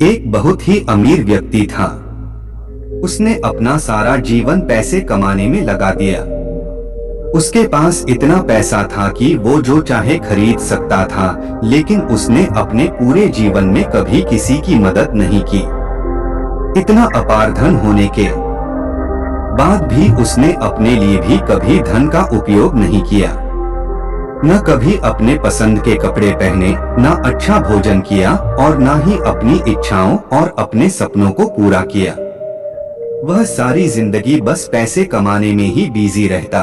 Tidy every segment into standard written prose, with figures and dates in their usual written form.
एक बहुत ही अमीर व्यक्ति था। उसने अपना सारा जीवन पैसे कमाने में लगा दिया। उसके पास इतना पैसा था कि वो जो चाहे खरीद सकता था, लेकिन उसने अपने पूरे जीवन में कभी किसी की मदद नहीं की। इतना अपार धन होने के बाद भी उसने अपने लिए भी कभी धन का उपयोग नहीं किया। न कभी अपने पसंद के कपड़े पहने, न अच्छा भोजन किया और न ही अपनी इच्छाओं और अपने सपनों को पूरा किया। वह सारी जिंदगी बस पैसे कमाने में ही बिजी रहता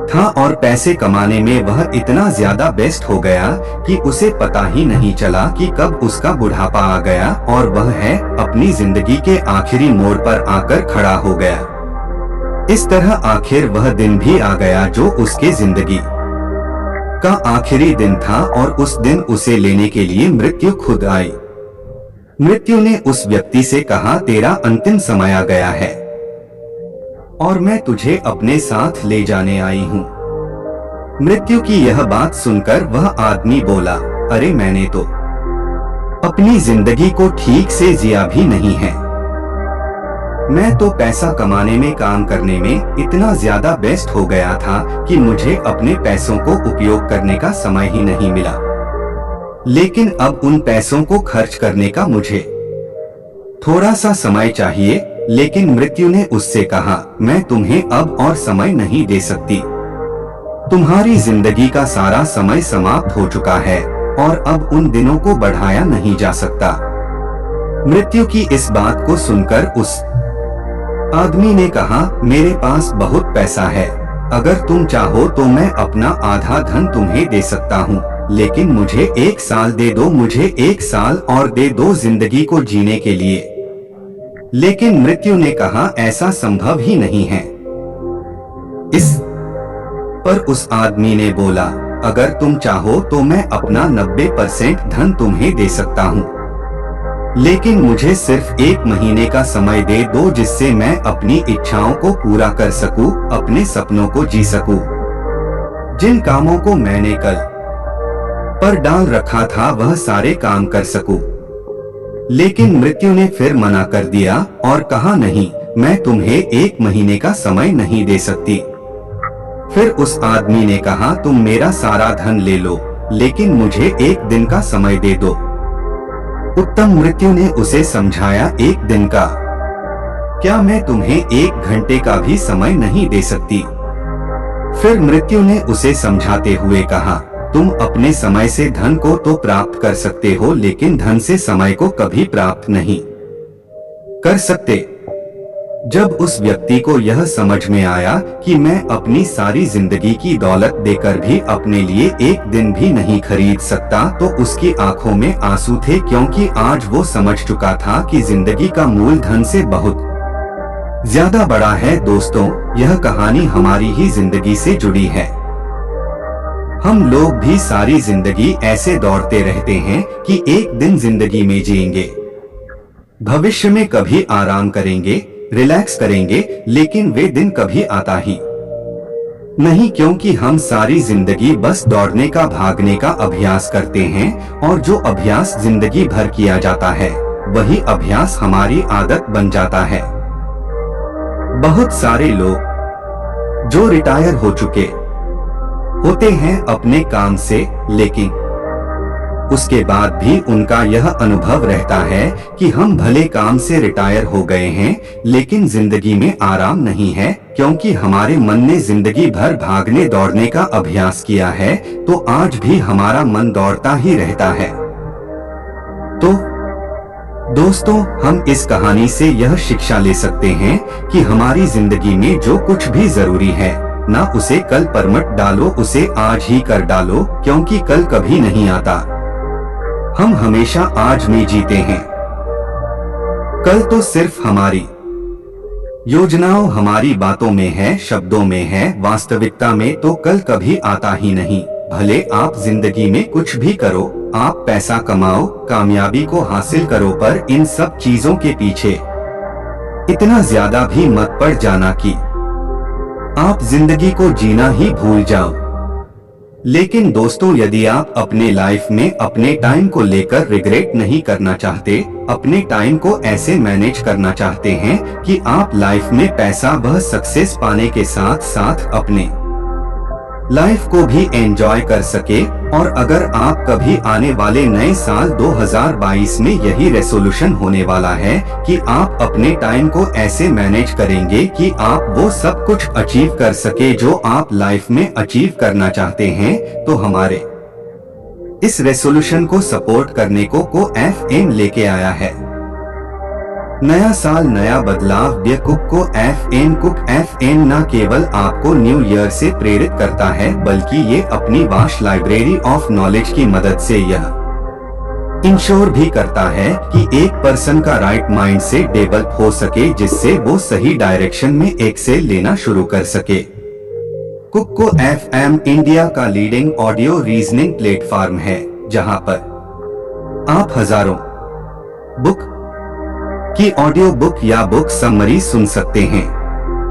था और पैसे कमाने में वह इतना ज्यादा बेस्ट हो गया कि उसे पता ही नहीं चला कि कब उसका बुढ़ापा आ गया और वह है अपनी जिंदगी के आखिरी मोड़ पर आकर खड़ा हो गया। इस तरह आखिर वह दिन भी आ गया जो उसके जिंदगी का आखिरी दिन था और उस दिन उसे लेने के लिए मृत्यु खुद आई। मृत्यु ने उस व्यक्ति से कहा, तेरा अंतिम समय आ गया है और मैं तुझे अपने साथ ले जाने आई हूँ। मृत्यु की यह बात सुनकर वह आदमी बोला, अरे मैंने तो अपनी जिंदगी को ठीक से जिया भी नहीं है। मैं तो पैसा कमाने में, काम करने में इतना ज्यादा व्यस्त हो गया था कि मुझे अपने पैसों को उपयोग करने का समय ही नहीं मिला। लेकिन अब उन पैसों को खर्च करने का मुझे थोड़ा सा समय चाहिए। लेकिन मृत्यु ने उससे कहा, मैं तुम्हें अब और समय नहीं दे सकती। तुम्हारी जिंदगी का सारा समय समाप्त हो चुका है और अब उन दिनों को बढ़ाया नहीं जा सकता। मृत्यु की इस बात को सुनकर उस आदमी ने कहा, मेरे पास बहुत पैसा है, अगर तुम चाहो तो मैं अपना आधा धन तुम्हें दे सकता हूँ, लेकिन मुझे 1 साल दे दो, मुझे 1 साल और दे दो जिंदगी को जीने के लिए। लेकिन मृत्यु ने कहा, ऐसा संभव ही नहीं है। इस पर उस आदमी ने बोला, अगर तुम चाहो तो मैं अपना 90% धन तुम्हें दे सकता हूँ, लेकिन मुझे सिर्फ 1 महीने का समय दे दो जिससे मैं अपनी इच्छाओं को पूरा कर सकूं, अपने सपनों को जी सकूं। जिन कामों को मैंने कल पर डाल रखा था वह सारे काम कर सकूं। लेकिन मृत्यु ने फिर मना कर दिया और कहा, नहीं, मैं तुम्हें 1 महीने का समय नहीं दे सकती। फिर उस आदमी ने कहा, तुम मेरा सारा धन ले लो, लेकिन मुझे 1 दिन का समय दे दो। उत्तम मृत्यु ने उसे समझाया, 1 दिन का क्या, मैं तुम्हें 1 घंटे का भी समय नहीं दे सकती। फिर मृत्यु ने उसे समझाते हुए कहा, तुम अपने समय से धन को तो प्राप्त कर सकते हो, लेकिन धन से समय को कभी प्राप्त नहीं कर सकते। जब उस व्यक्ति को यह समझ में आया कि मैं अपनी सारी जिंदगी की दौलत देकर भी अपने लिए 1 दिन भी नहीं खरीद सकता, तो उसकी आंखों में आंसू थे, क्योंकि आज वो समझ चुका था कि जिंदगी का मूल धन से बहुत ज्यादा बड़ा है। दोस्तों, यह कहानी हमारी ही जिंदगी से जुड़ी है। हम लोग भी सारी जिंदगी ऐसे दौड़ते रहते हैं कि 1 दिन जिंदगी में जिएंगे, भविष्य में कभी आराम करेंगे, रिलैक्स करेंगे, लेकिन वे दिन कभी आता ही नहीं, क्योंकि हम सारी जिंदगी बस दौड़ने का, भागने का अभ्यास करते हैं और जो अभ्यास जिंदगी भर किया जाता है वही अभ्यास हमारी आदत बन जाता है। बहुत सारे लोग जो रिटायर हो चुके होते हैं अपने काम से, लेकिन उसके बाद भी उनका यह अनुभव रहता है कि हम भले काम से रिटायर हो गए हैं, लेकिन जिंदगी में आराम नहीं है, क्योंकि हमारे मन ने जिंदगी भर भागने दौड़ने का अभ्यास किया है, तो आज भी हमारा मन दौड़ता ही रहता है। तो दोस्तों, हम इस कहानी से यह शिक्षा ले सकते हैं कि हमारी जिंदगी में जो कुछ भी जरूरी है, ना उसे कल पर मत डालो, उसे आज ही कर डालो, क्योंकि कल कभी नहीं आता। हम हमेशा आज में जीते हैं। कल तो सिर्फ हमारी योजनाओं, हमारी बातों में है, शब्दों में है, वास्तविकता में तो कल कभी आता ही नहीं। भले आप जिंदगी में कुछ भी करो, आप पैसा कमाओ, कामयाबी को हासिल करो, पर इन सब चीजों के पीछे इतना ज्यादा भी मत पड़ जाना कि आप जिंदगी को जीना ही भूल जाओ। लेकिन दोस्तों, यदि आप अपने लाइफ में अपने टाइम को लेकर रिग्रेट नहीं करना चाहते, अपने टाइम को ऐसे मैनेज करना चाहते हैं कि आप लाइफ में पैसा व सक्सेस पाने के साथ साथ अपने लाइफ को भी एंजॉय कर सके, और अगर आप कभी आने वाले नए साल 2022 में यही रेसोल्यूशन होने वाला है कि आप अपने टाइम को ऐसे मैनेज करेंगे कि आप वो सब कुछ अचीव कर सके जो आप लाइफ में अचीव करना चाहते हैं, तो हमारे इस रेसोल्यूशन को सपोर्ट करने को FM लेके आया है। नया साल नया बदलाव। द कुक को FM न केवल आपको न्यू ईयर से प्रेरित करता है, बल्कि ये अपनी वास्ट लाइब्रेरी ऑफ नॉलेज की मदद से यह इंश्योर भी करता है कि एक पर्सन का राइट माइंड से डेवलप हो सके, जिससे वो सही डायरेक्शन में एक्सेल लेना शुरू कर सके। कुक को FM इंडिया का लीडिंग ऑडियो रीजनिंग प्लेटफॉर्म है, जहां पर आप हजारों बुक की ऑडियो बुक या बुक समरी सुन सकते हैं।